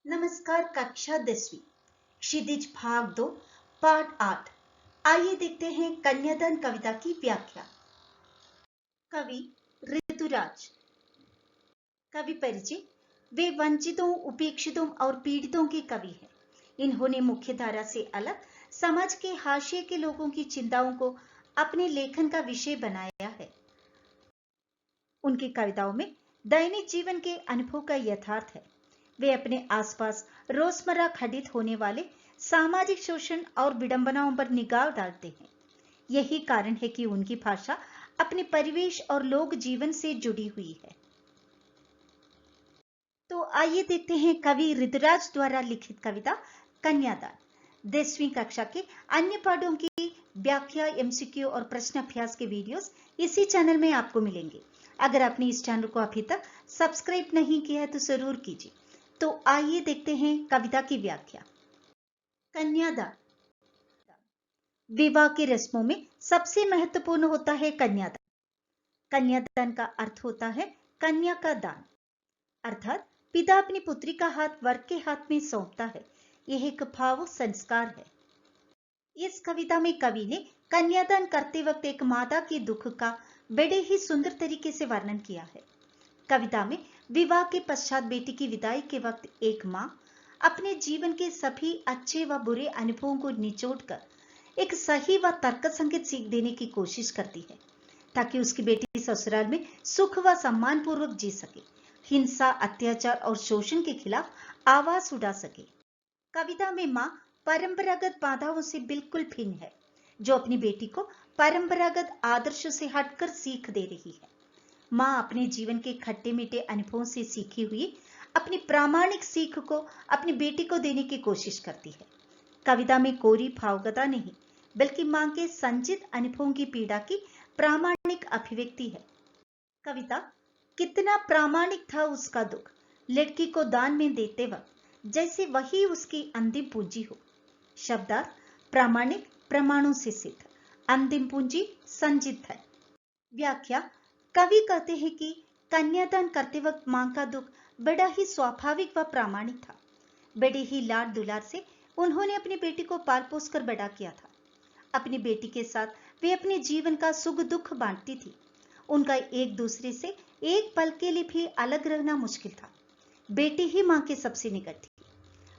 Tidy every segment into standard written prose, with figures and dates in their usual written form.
नमस्कार। कक्षा 10वीं क्षितिज भाग 2 पाठ 8। आइए देखते हैं कन्यादान कविता की व्याख्या। कवि ऋतुराज। कवि परिचय। वे वंचितों, उपेक्षितों और पीड़ितों के कवि हैं। इन्होंने मुख्य धारा से अलग समाज के हाशिए के लोगों की चिंताओं को अपने लेखन का विषय बनाया है। उनकी कविताओं में दैनिक जीवन के अनुभव का यथार्थ है। वे अपने आसपास रोजमर्रा घटित होने वाले सामाजिक शोषण और विडंबनाओं पर निगाह डालते हैं। यही कारण है कि उनकी भाषा अपने परिवेश और लोक जीवन से जुड़ी हुई है। तो आइए देखते हैं कवि ऋतुराज द्वारा लिखित कविता कन्यादान। 10वीं कक्षा के अन्य पाठों की व्याख्या, एमसीक्यू और प्रश्न अभ्यास के वीडियोस इसी चैनल में आपको मिलेंगे। अगर आपने इस चैनल को अभी तक सब्सक्राइब नहीं किया है तो जरूर कीजिए। तो आइए देखते हैं कविता की व्याख्या। कन्यादान। विवाह की रस्मों में सबसे महत्वपूर्ण होता है कन्यादान। कन्यादान का अर्थ होता है कन्या का दान, अर्थात पिता अपनी पुत्री का हाथ वर के हाथ में सौंपता है। यह एक भाव संस्कार है। इस कविता में कवि ने कन्यादान करते वक्त एक माता के दुख का बड़े ही सुंदर तरीके से वर्णन किया है। कविता में विवाह के पश्चात बेटी की विदाई के वक्त एक मां अपने जीवन के सभी अच्छे व बुरे अनुभवों को निचोड़कर एक सही व तर्कसंगत सीख देने की कोशिश करती है, ताकि उसकी बेटी ससुराल में सुख व सम्मान पूर्वक जी सके, हिंसा, अत्याचार और शोषण के खिलाफ आवाज उठा सके। कविता में मां परंपरागत बाधाओं से बिल्कुल भिन्न है, जो अपनी बेटी को परंपरागत आदर्शों से हटकर सीख दे रही है। मां अपने जीवन के खट्टे मीठे अनुभवों से सीखी हुई अपनी प्रामाणिक सीख को अपनी बेटी को देने की कोशिश करती है। कविता में कोरी भावुकता नहीं, बल्कि मां के संचित अनुभवों की पीड़ा की प्रामाणिक अभिव्यक्ति है। कविता कितना प्रामाणिक था उसका दुख, लड़की को दान में देते वक्त, जैसे वही उसकी अंतिम पूंजी हो। शब्दार्थ प्रामाणिक, प्रमाणों से सिद्ध, अंतिम पूंजी संचित है। व्याख्या। कवि कहते हैं कि कन्यादान करते वक्त मां का दुख बड़ा ही स्वाभाविक व प्रामाणिक था। बड़े ही लाड दुलार से उन्होंने अपनी बेटी को पाल पोस कर बड़ा किया था। अपनी बेटी के साथ वे अपने जीवन का सुख दुख बांटती थी। उनका एक दूसरे से एक पल के लिए भी अलग रहना मुश्किल था। बेटी ही मां के सबसे निकट थी।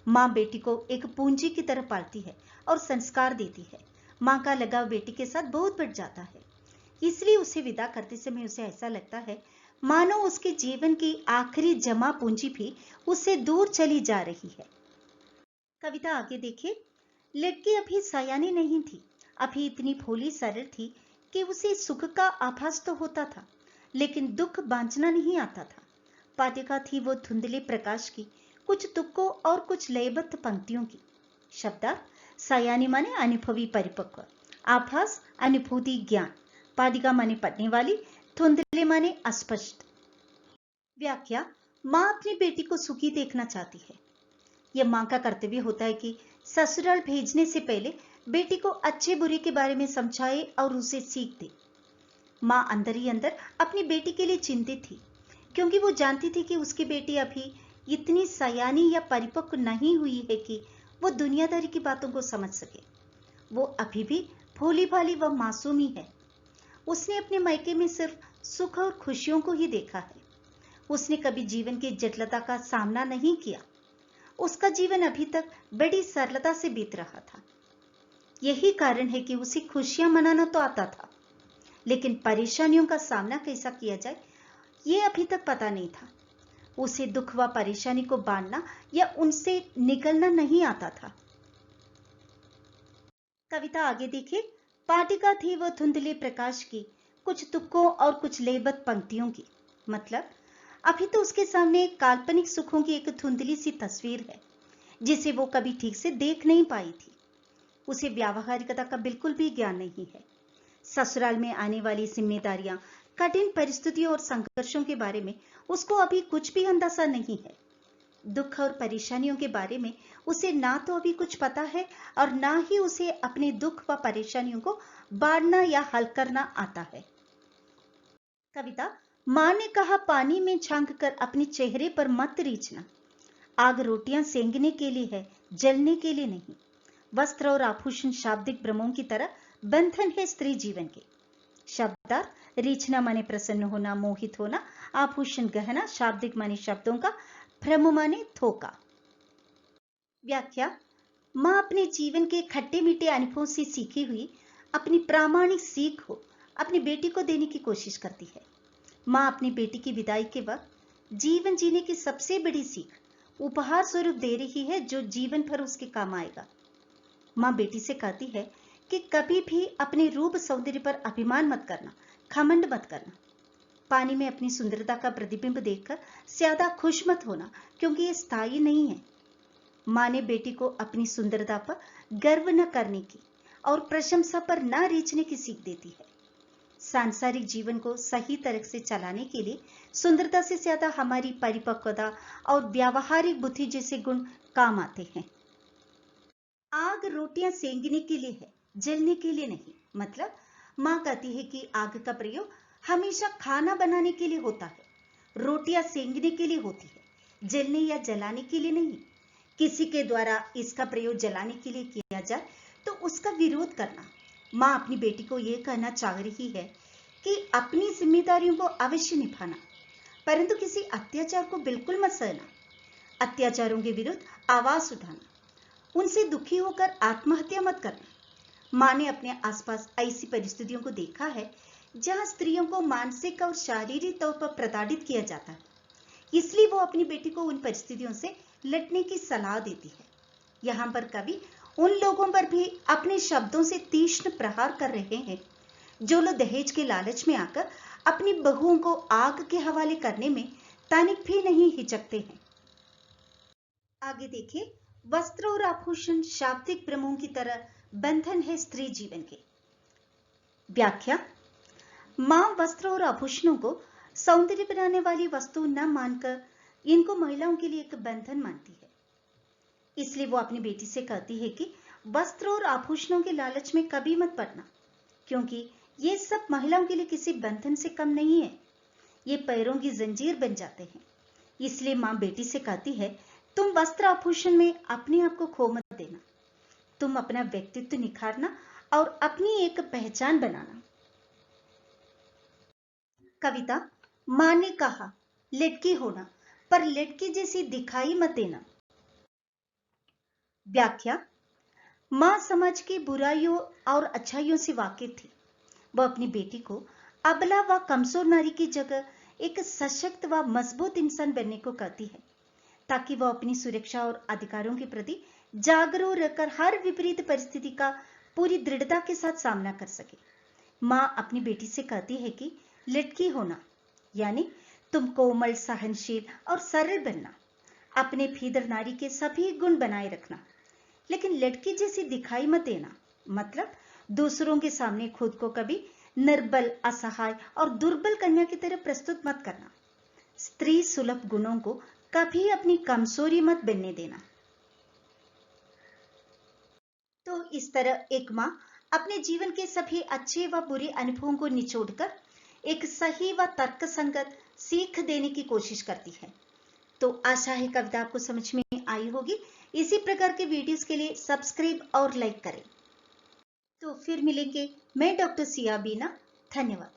मां बेटी को एक पूंजी की तरह पालती है और संस्कार देती है। मां का लगाव बेटी के साथ बहुत बढ़ जाता है, इसलिए उसे विदा करते समय उसे ऐसा लगता है मानो उसके जीवन की आखिरी जमा पूंजी भी उससे दूर चली जा रही है। कविता आगे देखिए। लड़की अभी सयानी नहीं थी, अभी इतनी भोली सरल थी कि उसे सुख का आभास तो होता था, लेकिन दुख बांझना नहीं आता था। पाटिका थी वो धुंधले प्रकाश की, कुछ तुक्कों और कुछ लयबद्ध पंक्तियों की। शब्दार्थ सयानी माने अनुभवी परिपक्व, आभास अनुभूति ज्ञान, पादिका माने पढ़ने वाली, धुंधले माने अस्पष्ट। व्याख्या। मां अपनी बेटी को सुखी देखना चाहती है। यह मां का कर्तव्य होता है कि ससुराल भेजने से पहले बेटी को अच्छे बुरे के बारे में समझाए और उसे सीख दे। मां अंदर ही अंदर अपनी बेटी के लिए चिंतित थी, क्योंकि वो जानती थी कि उसकी बेटी अभी इतनी सयानी या परिपक्व नहीं हुई है कि वो दुनियादारी की बातों को समझ सके। वो अभी भी भोली भाली व मासूमी है। उसने अपने मायके में सिर्फ सुख और खुशियों को ही देखा है। उसने कभी जीवन की जटिलता का सामना नहीं किया। उसका जीवन अभी तक बड़ी सरलता से बीत रहा था। यही कारण है कि उसे खुशियां मनाना तो आता था, लेकिन परेशानियों का सामना कैसा किया जाए ये अभी तक पता नहीं था। उसे दुख व परेशानी को बांटना या उनसे निकलना नहीं आता था। कविता आगे देखिए। पाटिका थी वो धुंधले प्रकाश की, कुछ तुक्कों और कुछ लयबद्ध पंक्तियों की। मतलब अभी तो उसके सामने काल्पनिक सुखों की एक धुंधली सी तस्वीर है, जिसे वो कभी ठीक से देख नहीं पाई थी। उसे व्यावहारिकता का बिल्कुल भी ज्ञान नहीं है। ससुराल में आने वाली जिम्मेदारियां, कठिन परिस्थितियों और संघर्षों के बारे में उसको अभी कुछ भी अंदाजा नहीं है। दुख और परेशानियों के बारे में उसे ना तो अभी कुछ पता है और ना ही उसे अपने दुख व परेशानियों को बांटना या हल करना आता है। कविता। मां ने कहा पानी में झांक कर अपने चेहरे पर मत रीझना। आग रोटियां सेंकने के लिए है, जलने के लिए नहीं। वस्त्र और आभूषण शाब्दिक भ्रमों की तरह बंधन है स्त्री जीवन के। शब्दार्थ रीछना माने प्रसन्न होना, मोहित होना। आभूषण गहना, शाब्दिक माने शब्दों का, भ्रम माने थोका। व्याख्या: माँ अपने जीवन के खट्टे मीठे अनुभवों से सीखी हुई अपनी प्रामाणिक सीख को अपनी बेटी को देने की कोशिश करती है। माँ अपनी बेटी की विदाई के वक्त जीवन जीने की सबसे बड़ी सीख उपहार स्वरूप दे रही है, जो जीवन भर उसके काम आएगा। माँ बेटी से कहती है कि कभी भी अपने रूप सौंदर्य पर अभिमान मत करना, घमंड मत करना। पानी में अपनी सुंदरता का प्रतिबिंब देखकर ज्यादा खुश मत होना, क्योंकि ये स्थायी नहीं है। माँ ने बेटी को अपनी सुंदरता पर गर्व न करने की और प्रशंसा पर न रीझने की सीख देती है। सांसारिक जीवन को सही तरह से चलाने के लिए सुंदरता से ज्यादा हमारी परिपक्वता और व्यावहारिक बुद्धि जैसे गुण काम आते हैं। आग रोटियां सेंकने के लिए है, जलने के लिए नहीं। मतलब माँ कहती है कि आग का प्रयोग हमेशा खाना बनाने के लिए होता है, रोटियां सेंकने के लिए होती है, जलने या जलाने के लिए नहीं। किसी के द्वारा इसका प्रयोग जलाने के लिए किया जाए तो उसका विरोध करना। माँ अपनी बेटी को यह कहना चाह रही है कि अपनी जिम्मेदारियों को अवश्य निभाना, परंतु किसी अत्याचार को बिल्कुल मत सहना। अत्याचारों के विरुद्ध आवाज उठाना, उनसे दुखी होकर आत्महत्या मत करना। माँ ने अपने आसपास ऐसी परिस्थितियों को देखा है जहां स्त्रियों को मानसिक और शारीरिक तौर पर प्रताड़ित किया जाता है, इसलिए वो अपनी बेटी को उन परिस्थितियों से लड़ने की सलाह देती है। यहाँ पर कवि उन लोगों पर भी अपने शब्दों से तीक्ष्ण प्रहार कर रहे हैं जो लोग दहेज के लालच में आकर अपनी बहुओं को आग के हवाले करने में तनिक भी नहीं हिचकते हैं। आगे देखिए, वस्त्र और आभूषण शाब्दिक भ्रमों की तरह बंधन है स्त्री जीवन के। व्याख्या: मां वस्त्र और आभूषणों को सौंदर्य बनाने वाली वस्तु न मानकर इनको महिलाओं के लिए एक बंधन मानती है। इसलिए वो अपनी बेटी से कहती है कि वस्त्र और आभूषणों के लालच में कभी मत पड़ना, क्योंकि ये सब महिलाओं के लिए किसी बंधन से कम नहीं है। ये पैरों की जंजीर बन जाते हैं। इसलिए मां बेटी से कहती है, तुम वस्त्र आभूषण में अपने आप को खो मत देना। तुम अपना व्यक्तित्व निखारना और अपनी एक पहचान बनाना। कविता: मां ने कहा लड़की होना, पर लड़की जैसी दिखाई मत देना। व्याख्या: मां समाज की बुराइयों और अच्छाइयों से वाकिफ थी। वह अपनी बेटी को अबला व कमजोर नारी की जगह एक सशक्त व मजबूत इंसान बनने को कहती है, ताकि वह अपनी सुरक्षा और अधिकारों के प्रति जागरूक रहकर हर विपरीत परिस्थिति का पूरी दृढ़ता के साथ सामना कर सके। मां अपनी बेटी से कहती है कि लड़की होना यानी तुम कोमल, सहनशील और सरल बनना, अपने भीतर नारी के सभी गुण बनाए रखना, लेकिन लड़की जैसी दिखाई मत देना। मतलब दूसरों के सामने खुद को कभी निर्बल, असहाय और दुर्बल कन्या की तरह प्रस्तुत मत करना। स्त्री सुलभ गुणों को कभी अपनी कमजोरी मत बनने देना। तो इस तरह एक माँ अपने जीवन के सभी अच्छे व बुरे अनुभवों को निचोड़कर एक सही व तर्कसंगत सीख देने की कोशिश करती है। तो आशा है कविता आपको समझ में आई होगी। इसी प्रकार के वीडियोस के लिए सब्सक्राइब और लाइक करें। तो फिर मिलेंगे। मैं डॉक्टर सिया बीना। धन्यवाद।